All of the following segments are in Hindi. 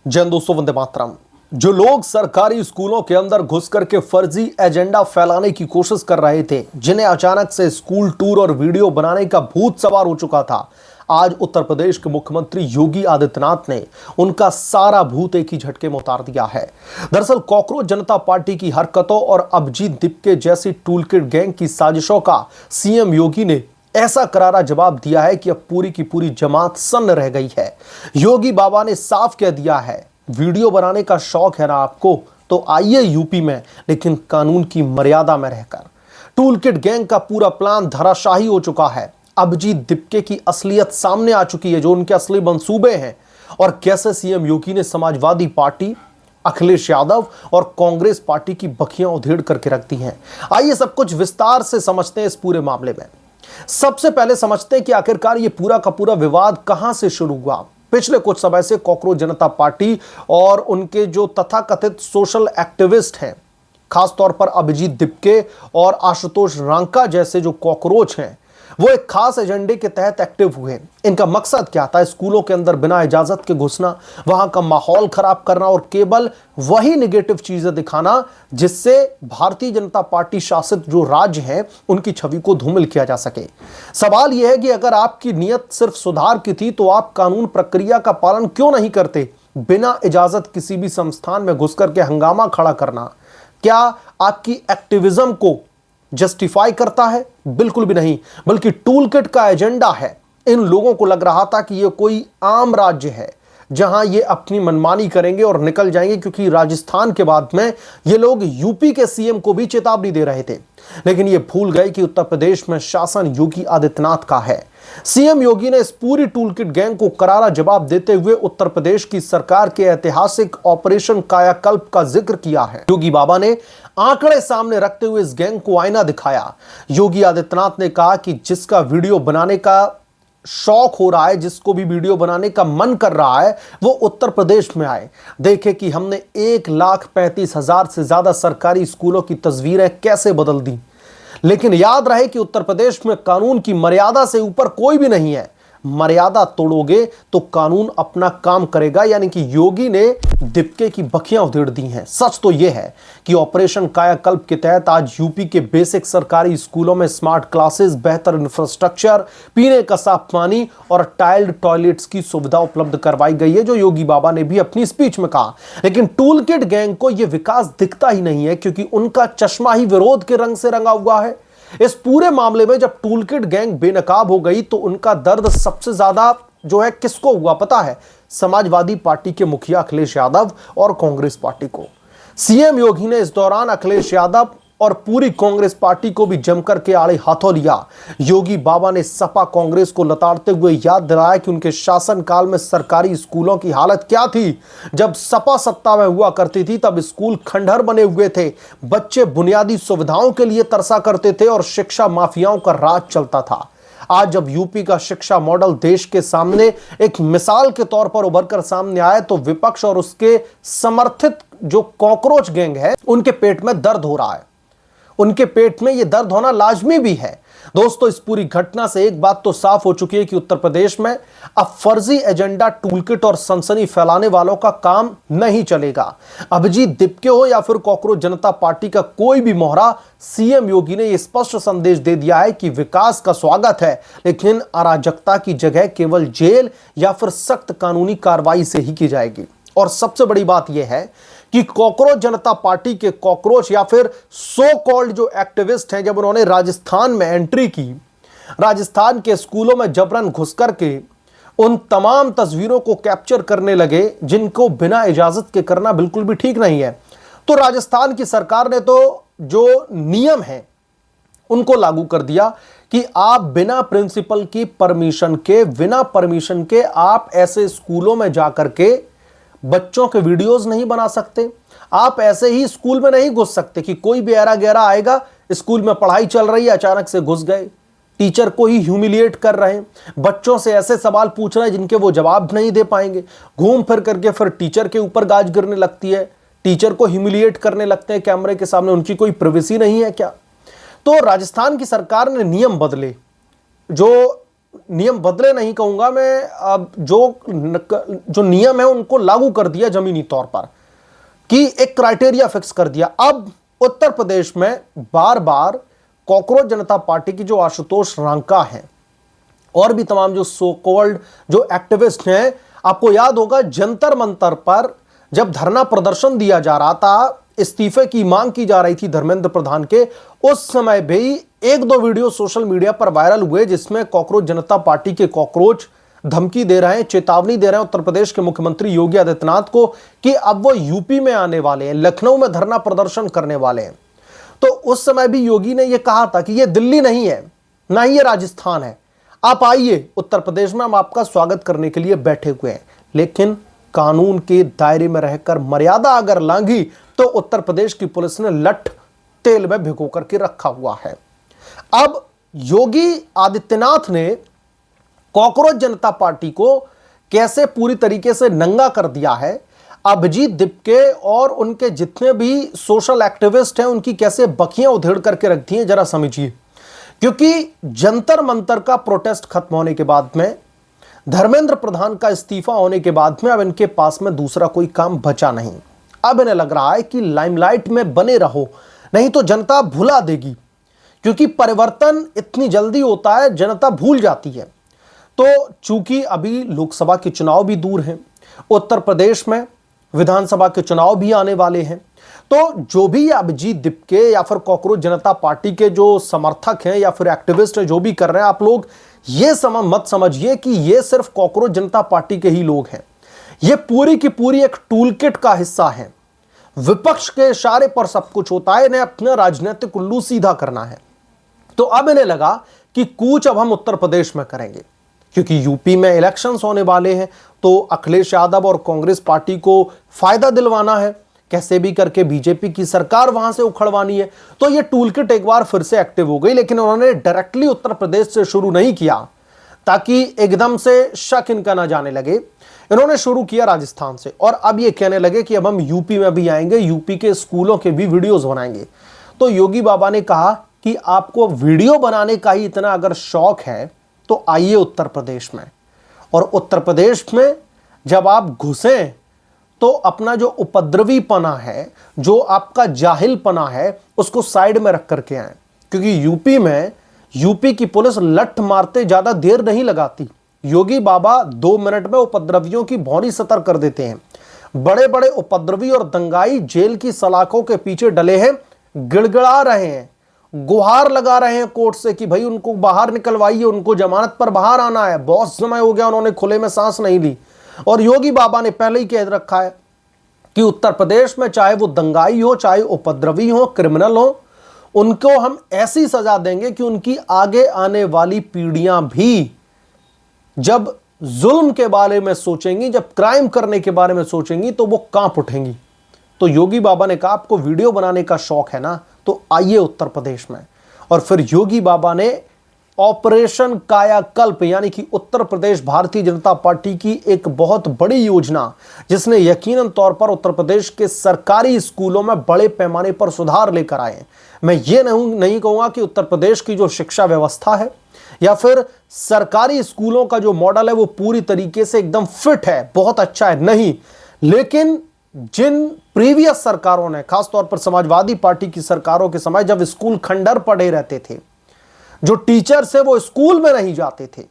जय दोस्तों, वंदे मातरम। जो लोग सरकारी स्कूलों के अंदर घुस करके फर्जी एजेंडा फैलाने की कोशिश कर रहे थे, जिन्हें अचानक से स्कूल टूर और वीडियो बनाने का भूत सवार हो चुका था, आज उत्तर प्रदेश के मुख्यमंत्री योगी आदित्यनाथ ने उनका सारा भूत एक ही झटके में उतार दिया है। दरअसल कॉकरोच जनता पार्टी की हरकतों और अभिजीत दीपके जैसी टूलकिट गैंग की साजिशों का सीएम योगी ने ऐसा करारा जवाब दिया है कि अब पूरी की पूरी जमात सन्न रह गई है। योगी बाबा ने साफ कह दिया है, वीडियो बनाने का शौक है ना आपको, तो आइए यूपी में, लेकिन कानून की मर्यादा में रहकर। टूलकिट गैंग का पूरा प्लान धराशाही हो चुका है। अभिजीत दीपके की असलियत सामने आ चुकी है, जो उनके असली मंसूबे हैं और कैसे सीएम योगी ने समाजवादी पार्टी, अखिलेश यादव और कांग्रेस पार्टी की बखियां उधेड़ करके रख दी हैं। आइए सब कुछ विस्तार से समझते हैं इस पूरे मामले में। सबसे पहले समझते हैं कि आखिरकार ये पूरा का पूरा विवाद कहां से शुरू हुआ। पिछले कुछ समय से कॉकरोच जनता पार्टी और उनके जो तथाकथित सोशल एक्टिविस्ट हैं, खासतौर पर अभिजीत दीपके और आशुतोष रांका जैसे जो कॉकरोच हैं, वो एक खास एजेंडे के तहत एक्टिव हुए। इनका मकसद क्या था? स्कूलों के अंदर बिना इजाजत के घुसना, वहां का माहौल खराब करना और केवल वही नेगेटिव चीजें दिखाना जिससे भारतीय जनता पार्टी शासित जो राज्य हैं उनकी छवि को धूमिल किया जा सके। सवाल यह है कि अगर आपकी नीयत सिर्फ सुधार की थी तो आप कानून प्रक्रिया का पालन क्यों नहीं करते? बिना इजाजत किसी भी संस्थान में घुस करके हंगामा खड़ा करना क्या आपकी एक्टिविज्म को जस्टिफाई करता है? बिल्कुल भी नहीं, बल्कि टूलकिट का एजेंडा है। इन लोगों को लग रहा था कि यह कोई आम राज्य है जहां ये अपनी मनमानी करेंगे और निकल जाएंगे, क्योंकि राजस्थान के बाद में ये लोग यूपी के सीएम को भी चेतावनी दे रहे थे। लेकिन ये भूल गए कि उत्तर प्रदेश में शासन योगी आदित्यनाथ का है। सीएम योगी ने इस पूरी टूलकिट गैंग को करारा जवाब देते हुए उत्तर प्रदेश की सरकार के ऐतिहासिक ऑपरेशन कायाकल्प का जिक्र किया है। योगी बाबा ने आंकड़े सामने रखते हुए इस गैंग को आईना दिखाया। योगी आदित्यनाथ ने कहा कि जिसका वीडियो बनाने का शौक हो रहा है, जिसको भी वीडियो बनाने का मन कर रहा है, वो उत्तर प्रदेश में आए। देखे कि हमने 1,35,000 से ज्यादा सरकारी स्कूलों की तस्वीरें कैसे बदल दी। लेकिन याद रहे कि उत्तर प्रदेश में कानून की मर्यादा से ऊपर कोई भी नहीं है। मर्यादा तोड़ोगे तो कानून अपना काम करेगा। यानी कि योगी ने दीपके की बखियां उधेड़ दी हैं। सच तो यह है कि ऑपरेशन कायाकल्प के तहत आज यूपी के बेसिक सरकारी स्कूलों में स्मार्ट क्लासेस, बेहतर इंफ्रास्ट्रक्चर, पीने का साफ पानी और टाइल्ड टॉयलेट्स की सुविधा उपलब्ध करवाई गई है, जो योगी बाबा ने भी अपनी स्पीच में कहा। लेकिन टूलकिट गैंग को यह विकास दिखता ही नहीं है, क्योंकि उनका चश्मा ही विरोध के रंग से रंगा हुआ है। इस पूरे मामले में जब टूलकिट गैंग बेनकाब हो गई तो उनका दर्द सबसे ज्यादा जो है किसको हुआ पता है? समाजवादी पार्टी के मुखिया अखिलेश यादव और कांग्रेस पार्टी को। सीएम योगी ने इस दौरान अखिलेश यादव और पूरी कांग्रेस पार्टी को भी जमकर के आड़े हाथों लिया। योगी बाबा ने सपा कांग्रेस को लताड़ते हुए याद दिलाया कि उनके शासनकाल में सरकारी स्कूलों की हालत क्या थी। जब सपा सत्ता में हुआ करती थी तब स्कूल खंडहर बने हुए थे, बच्चे बुनियादी सुविधाओं के लिए तरसा करते थे और शिक्षा माफियाओं का राज चलता था। आज जब यूपी का शिक्षा मॉडल देश के सामने एक मिसाल के तौर पर उभर कर सामने आया तो विपक्ष और उसके समर्थित जो कॉकरोच गैंग है उनके पेट में दर्द हो रहा है। उनके पेट में यह दर्द होना लाजमी भी है। दोस्तों, इस पूरी घटना से एक बात तो साफ हो चुकी है कि उत्तर प्रदेश में अब फर्जी एजेंडा, टूलकिट और सनसनी फैलाने वालों का काम नहीं चलेगा। अभिजीत दीपके हो या फिर कॉकरोच जनता पार्टी का कोई भी मोहरा, सीएम योगी ने यह स्पष्ट संदेश दे दिया है कि विकास का स्वागत है, लेकिन अराजकता की जगह केवल जेल या फिर सख्त कानूनी कार्रवाई से ही की जाएगी। और सबसे बड़ी बात यह है कि कॉकरोच जनता पार्टी के कॉकरोच या फिर सो कॉल्ड जो एक्टिविस्ट हैं, जब उन्होंने राजस्थान में एंट्री की, राजस्थान के स्कूलों में जबरन घुस करके उन तमाम तस्वीरों को कैप्चर करने लगे जिनको बिना इजाजत के करना बिल्कुल भी ठीक नहीं है। तो राजस्थान की सरकार ने तो जो नियम है उनको लागू कर दिया कि आप बिना प्रिंसिपल की परमिशन के, बिना परमिशन के आप ऐसे स्कूलों में जाकर के बच्चों के वीडियोस नहीं बना सकते। आप ऐसे ही स्कूल में नहीं घुस सकते कि कोई भी ऐरा गैरा आएगा, स्कूल में पढ़ाई चल रही है, अचानक से घुस गए, टीचर को ही ह्यूमिलिएट कर रहे हैं, बच्चों से ऐसे सवाल पूछ रहे हैं जिनके वो जवाब नहीं दे पाएंगे, घूम फिर करके फिर टीचर के ऊपर गाज गिरने लगती है, टीचर को ह्यूमिलिएट करने लगते हैं कैमरे के सामने। उनकी कोई प्राइवेसी नहीं है क्या? तो राजस्थान की सरकार ने नियम बदले, जो नियम बदले नहीं कहूंगा मैं, अब जो नियम है उनको लागू कर दिया जमीनी तौर पर, कि एक क्राइटेरिया फिक्स कर दिया। अब उत्तर प्रदेश में बार बार कॉकरोच जनता पार्टी की जो आशुतोष रांका हैं और भी तमाम जो सो कॉल्ड जो एक्टिविस्ट हैं, आपको याद होगा जंतर मंतर पर जब धरना प्रदर्शन दिया जा रहा था, इस्तीफे की मांग की जा रही थी धर्मेंद्र प्रधान के, उस समय भी एक दो वीडियो सोशल मीडिया पर वायरल हुए जिसमें कॉकरोच जनता पार्टी के कॉकरोच धमकी दे रहे हैं, चेतावनी दे रहे हैं उत्तर प्रदेश के मुख्यमंत्री योगी आदित्यनाथ को कि अब वो यूपी में आने वाले हैं, लखनऊ में धरना प्रदर्शन करने वाले हैं। तो उस समय भी योगी ने यह कहा था कि यह दिल्ली नहीं है, ना ही यह राजस्थान है, आप आइए उत्तर प्रदेश में, हम आपका स्वागत करने के लिए बैठे हुए हैं। लेकिन कानून के दायरे में रहकर मर्यादा अगर लांघी तो उत्तर प्रदेश की पुलिस ने लठ तेल में भिगो करके रखा हुआ है। अब योगी आदित्यनाथ ने कॉकरोच जनता पार्टी को कैसे पूरी तरीके से नंगा कर दिया है, अभिजीत दिपके और उनके जितने भी सोशल एक्टिविस्ट हैं उनकी कैसे बखियां उधेड़ करके रख दी हैं, जरा समझिए। क्योंकि जंतर मंतर का प्रोटेस्ट खत्म होने के बाद में, धर्मेंद्र प्रधान का इस्तीफा होने के बाद में अब इनके पास में दूसरा कोई काम बचा नहीं। अब इन्हें लग रहा है कि लाइमलाइट में बने रहो, नहीं तो जनता भुला देगी, क्योंकि परिवर्तन इतनी जल्दी होता है जनता भूल जाती है। तो चूंकि अभी लोकसभा के चुनाव भी दूर हैं, उत्तर प्रदेश में विधानसभा के चुनाव भी आने वाले हैं, तो जो भी अभिजीत दिपके या फिर कॉकरोच जनता पार्टी के जो समर्थक हैं या फिर एक्टिविस्ट हैं जो भी कर रहे हैं, आप लोग ये मत समझिए कि ये सिर्फ कॉकरोच जनता पार्टी के ही लोग हैं। ये पूरी की पूरी एक टूलकिट का हिस्सा है। विपक्ष के इशारे पर सब कुछ होता है, इन्हें अपना राजनीतिक उल्लू सीधा करना है। तो अब इन्हें लगा कि कूच अब हम उत्तर प्रदेश में करेंगे, क्योंकि यूपी में इलेक्शंस होने वाले हैं, तो अखिलेश यादव और कांग्रेस पार्टी को फायदा दिलवाना है, कैसे भी करके बीजेपी की सरकार वहां से उखड़वानी है। तो ये टूलकिट एक बार फिर से एक्टिव हो गई, लेकिन उन्होंने डायरेक्टली उत्तर प्रदेश से शुरू नहीं किया ताकि एकदम से शक इनका ना जाने लगे। इन्होंने शुरू किया राजस्थान से, और अब ये कहने लगे कि अब हम यूपी में भी आएंगे, यूपी के स्कूलों के भी वीडियोस बनाएंगे। तो योगी बाबा ने कहा कि आपको वीडियो बनाने का ही इतना अगर शौक है तो आइए उत्तर प्रदेश में, और उत्तर प्रदेश में जब आप घुसें तो अपना जो उपद्रवीपना है, जो आपका जाहिलपना है, उसको साइड में रख करके आए। क्योंकि यूपी में यूपी की पुलिस लठ मारते ज्यादा देर नहीं लगाती। योगी बाबा 2 मिनट में उपद्रवियों की भौरी सतर कर देते हैं। बड़े बड़े उपद्रवी और दंगाई जेल की सलाखों के पीछे डले हैं, गिड़गिड़ा रहे हैं, गुहार लगा रहे हैं कोर्ट से कि भाई उनको बाहर निकलवाइए, उनको जमानत पर बाहर आना है। बहुत समय हो गया उन्होंने खुले में सांस नहीं ली। और योगी बाबा ने पहले ही कह रखा है कि उत्तर प्रदेश में चाहे वो दंगाई हो, चाहे उपद्रवी हो, क्रिमिनल हो, उनको हम ऐसी सजा देंगे कि उनकी आगे आने वाली पीढ़ियां भी जब जुल्म के बारे में सोचेंगी, जब क्राइम करने के बारे में सोचेंगी, तो वो कांप उठेंगी। तो योगी बाबा ने कहा आपको वीडियो बनाने का शौक है ना, तो आइए उत्तर प्रदेश में। और फिर योगी बाबा ने ऑपरेशन कायाकल्प, यानी कि उत्तर प्रदेश भारतीय जनता पार्टी की एक बहुत बड़ी योजना, जिसने यकीनन तौर पर उत्तर प्रदेश के सरकारी स्कूलों में बड़े पैमाने पर सुधार लेकर आए। मैं ये नहीं कहूंगा कि उत्तर प्रदेश की जो शिक्षा व्यवस्था है या फिर सरकारी स्कूलों का जो मॉडल है वो पूरी तरीके से एकदम फिट है, बहुत अच्छा है, नहीं। लेकिन जिन प्रीवियस सरकारों ने, खासतौर पर समाजवादी पार्टी की सरकारों के समय जब स्कूल खंडर पड़े रहते थे, जो टीचर्स है वो स्कूल में नहीं जाते थे,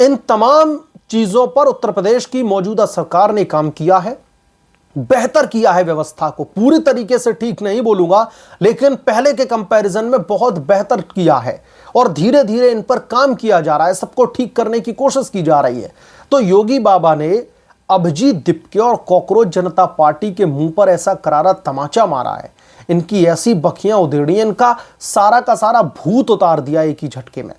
इन तमाम चीजों पर उत्तर प्रदेश की मौजूदा सरकार ने काम किया है, बेहतर किया है व्यवस्था को। पूरी तरीके से ठीक नहीं बोलूंगा, लेकिन पहले के कंपैरिजन में बहुत बेहतर किया है, और धीरे धीरे इन पर काम किया जा रहा है, सबको ठीक करने की कोशिश की जा रही है। तो योगी बाबा ने अभिजीत दिपके और कॉकरोच जनता पार्टी के मुंह पर ऐसा करारा तमाचा मारा है, इनकी ऐसी बखियां उधेड़ी, इनका सारा का सारा भूत उतार दिया एक ही झटके में।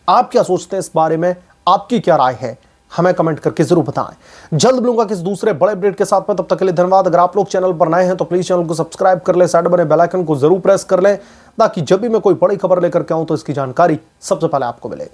आप क्या सोचते हैं इस बारे में? आपकी क्या राय है? हमें कमेंट करके जरूर बताएं। जल्द मिलूंगा किसी दूसरे बड़े अपडेट के साथ में, तब तक के लिए धन्यवाद। अगर आप लोग चैनल पर नए हैं तो प्लीज चैनल को सब्सक्राइब कर ले, साइड बने बेल आइकन को जरूर प्रेस कर लें, ताकि जब भी मैं कोई बड़ी खबर लेकर के आऊं तो इसकी जानकारी सबसे पहले आपको मिले।